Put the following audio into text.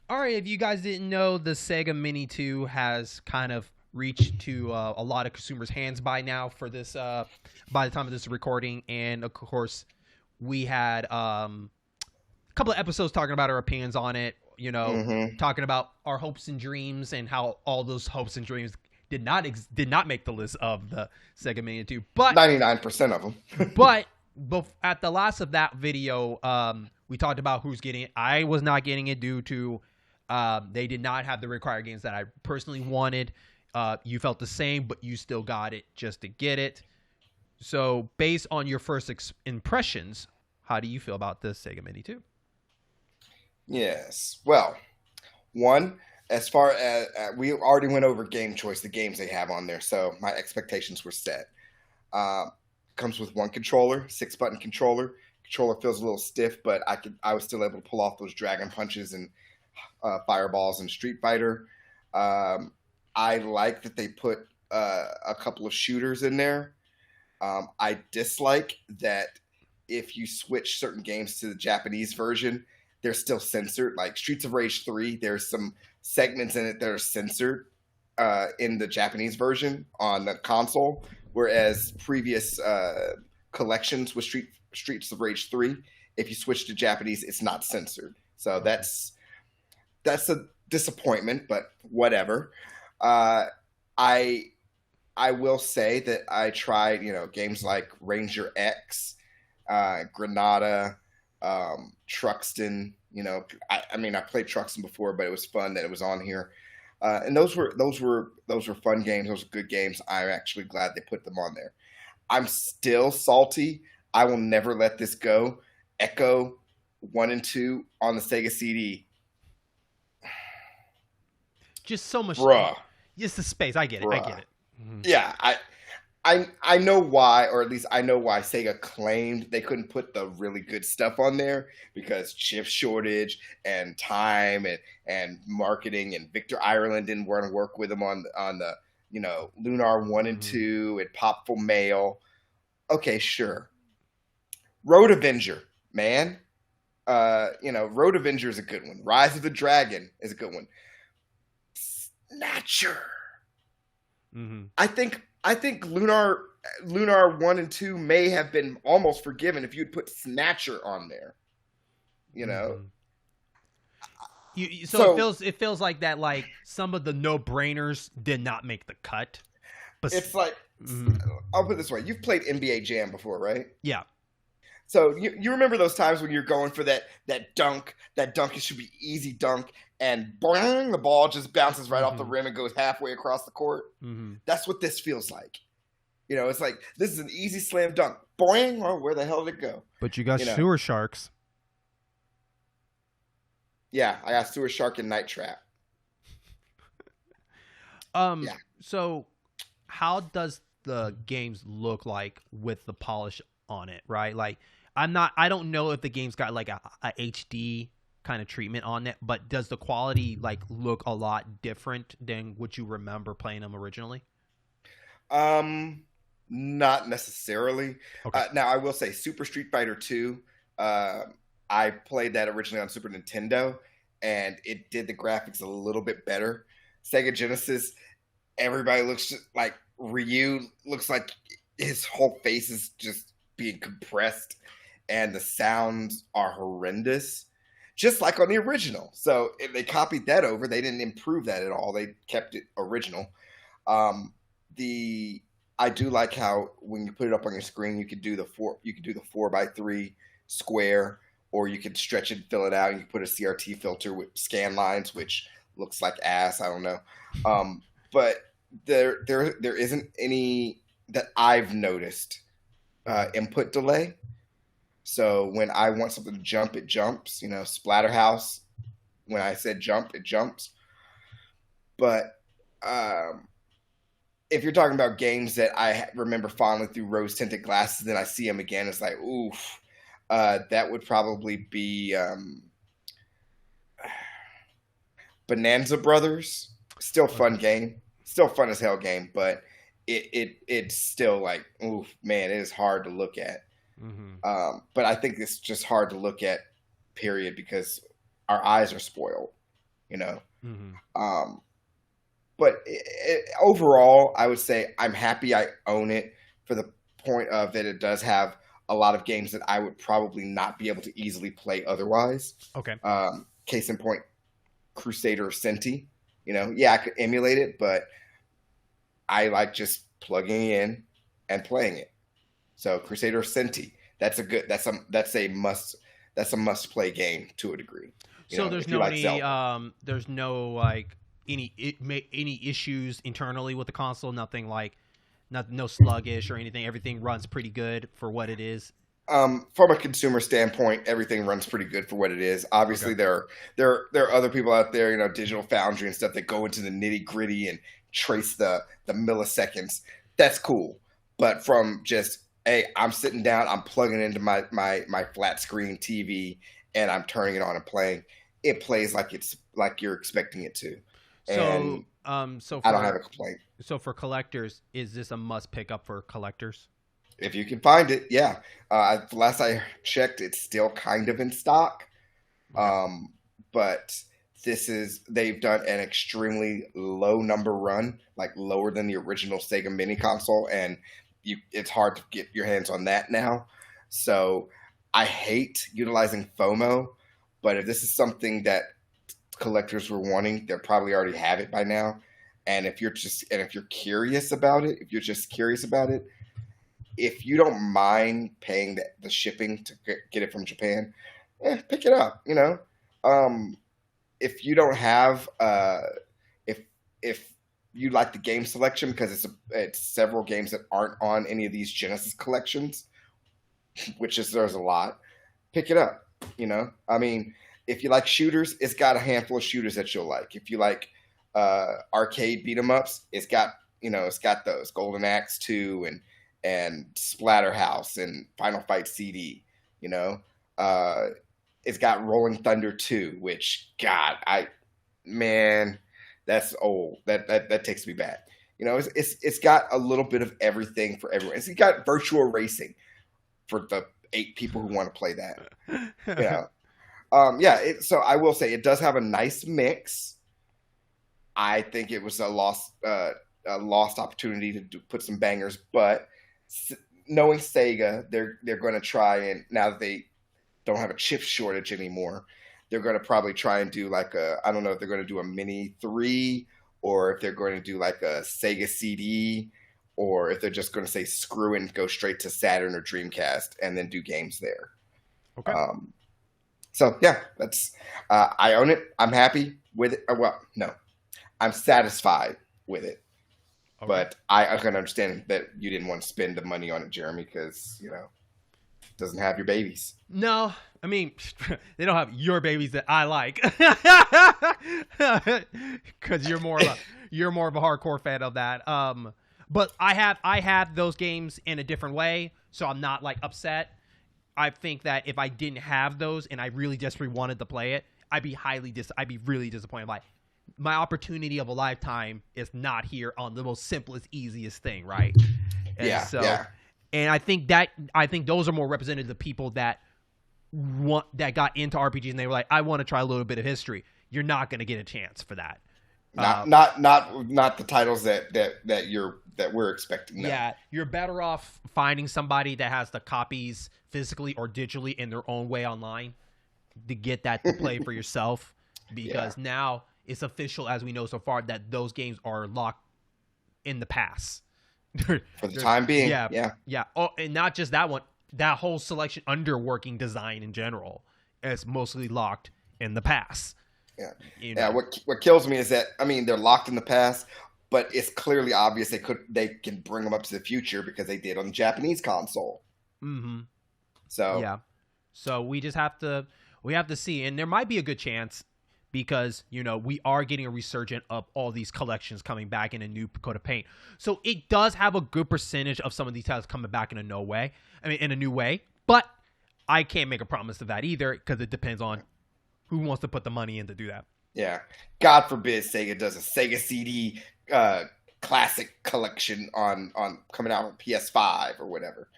All right, if you guys didn't know, the Sega Mini 2 has kind of reached to a lot of consumers' hands by now for this by the time of this recording, and of course we had a couple of episodes talking about our opinions on it, Mm-hmm. talking about our hopes and dreams and how all those hopes and dreams did not make the list of the Sega Mini 2. 99% of them. But at the last of that video, we talked about who's getting it. I was not getting it due to they did not have the required games that I personally wanted. You felt the same, but you still got it just to get it. So, based on your first impressions, how do you feel about this Sega Mini 2? Yes. Well, one, as far as we already went over game choice, the games they have on there, so my expectations were set. Uh, Comes with one controller, 6-button controller. Controller feels a little stiff, but I was still able to pull off those dragon punches and fireballs in Street Fighter. I like that they put a couple of shooters in there. I dislike that if you switch certain games to the Japanese version, they're still censored. Like Streets of Rage 3, there's some segments in it that are censored in the Japanese version on the console, whereas previous collections with Streets of Rage 3, if you switch to Japanese, it's not censored. So that's a disappointment, but whatever. Uh, I I will say that I tried, games like Ranger X, Granada, Truxton. I mean, I played Truxton before, but it was fun that it was on here. And those were fun games. Those were good games. I'm actually glad they put them on there. I'm still salty. I will never let this go. Echo 1 and 2 on the Sega CD, Just so much, bruh, just the space. I get it. I get bruh. it. Mhm. Yeah, I know why, or at least I know why Sega claimed they couldn't put the really good stuff on there because chip shortage and time and marketing, and Victor Ireland didn't want to work with them on the Lunar 1 and 2 and Popful Mail. Okay, sure. Road Avenger, man. Road Avenger is a good one. Rise of the Dragon is a good one. Snatcher. Mhm. I think Lunar 1 and 2 may have been almost forgiven if you'd put Snatcher on there. You know, Mhm. So it so feels like that. Like some of the no brainers did not make the cut. But it's like, mhm. I'll put it this way: you've played NBA Jam before, right? Yeah. So you remember those times when you're going for that dunk, that dunk, it should be easy dunk, and boing, the ball just bounces right off the Mhm. rim and goes halfway across the court. Mhm. That's what this feels like. It's like this is an easy slam dunk. Boing, oh, where the hell did it go? But you got You know, sewer sharks. yeah, I got Sewer Shark and Night Trap. Yeah. So how does the games look like with the polish on it, right? Like I don't know if the game's got like a HD kind of treatment on it, but does the quality like look a lot different than what you remember playing them originally? Um, Not necessarily. Okay. Now I will say Super Street Fighter 2. Uh, I played that originally on Super Nintendo, and it did the graphics a little bit better. Sega Genesis, everybody looks like Ryu looks like his whole face is just being compressed, and the sounds are horrendous, just like on the original. So if they copied that over, they didn't improve that at all. They kept it original. The I do like how when you put it up on your screen, you could do the 4x3 square, or you could stretch it, fill it out, and you can put a CRT filter with scan lines, which looks like ass. I don't know, but there isn't any that I've noticed input delay. So when I want something to jump, it jumps. Splatterhouse. When I said jump, it jumps. But um, if you're talking about games that I remember fondly through rose tinted glasses, then I see them again. It's like, oof, that would probably be Bonanza Brothers. Still fun Okay. game, still fun as hell game, but it's still like, oof, man, it is hard to look at. Mhm. But I think it's just hard to look at, period, because our eyes are spoiled. you know. Mm-hmm. But overall, I would say I'm happy I own it for the point of that it does have a lot of games that I would probably not be able to easily play otherwise. Okay. Case in point, Crusader Senti. Yeah, I could emulate it, but I like just plugging in and playing it. So Crusader Senti, that's a must play game to a degree. So there's If you no like any Zelda. there's no like any issues internally with the console. Nothing like no sluggish or anything. Everything runs pretty good for what it is. From a consumer standpoint, everything runs pretty good for what it is. Obviously, Okay. there are other people out there, Digital Foundry and stuff that go into the nitty gritty and trace the milliseconds. That's cool, but from just hey, I'm sitting down, I'm plugging into my flat screen TV, and I'm turning it on and playing. It plays like it's like you're expecting it to, So and so I don't have a for complaint. collectors, is this a must pick up for collectors? If you can find it, yeah. Last I checked, it's still kind of in stock. Okay. But they've done an extremely low number run, like lower than the original Sega Mini console, and it's hard to get your hands on that now. So I hate utilizing FOMO, but if this is something that collectors were wanting, they probably already have it by now. And if you're curious about it, if you don't mind paying the shipping to get it from Japan, pick it up. If you don't have, if you like the game selection because it's several games that aren't on any of these Genesis collections, there's a lot, pick it up. I mean, if you like shooters, it's got a handful of shooters that you'll like. If you like arcade beat 'em ups, it's got those Golden Axe 2 and Splatterhouse and Final Fight CD. It's got Rolling Thunder 2, which man, that's old. That takes me back. It's got a little bit of everything for everyone. It's got virtual racing for the 8 people who want to play that. So I will say it does have a nice mix. I think it was a lost opportunity to put some bangers, but knowing Sega, they're going to try, and now that they don't have a chip shortage anymore, they're going to probably try and do like I don't know if they're going to do a Mini 3 or if they're going to do like a Sega CD or if they're just going to say screw it and go straight to Saturn or Dreamcast and then do games there. Okay. So yeah, I own it. I'm happy with it. Well, no, I'm satisfied with it. Okay. But I can understand that you didn't want to spend the money on it, Jeremy, because it doesn't have your babies. No, I mean they don't have your babies that I like, because you're more of a hardcore fan of that. But I have those games in a different way, so I'm not like upset. I think that if I didn't have those and I really desperately wanted to play it, I'd be really disappointed. Like, my opportunity of a lifetime is not here on the most simplest, easiest thing, right? And and I think those are more representative of people that got into RPGs and they were like, I want to try a little bit of history. You're not going to get a chance for that. Not the titles that we're expecting. No. Yeah, you're better off finding somebody that has the copies physically or digitally in their own way online to get that to play for yourself, because now it's official, as we know so far, that those games are locked in the past for the time being. Yeah. Oh, and not just that one. That whole selection under working design in general is mostly locked in the past. Yeah. Yeah. What kills me is that, I mean, they're locked in the past, but it's clearly obvious they can bring them up to the future because they did on the Japanese console. Mm-hmm. So yeah. So we just have to see, and there might be a good chance, because we are getting a resurgence of all these collections coming back in a new coat of paint. So it does have a good percentage of some of these titles coming back in a new way. But I can't make a promise of that either, because it depends on who wants to put the money in to do that. Yeah. God forbid Sega does a Sega CD classic collection on coming out on PS5 or whatever.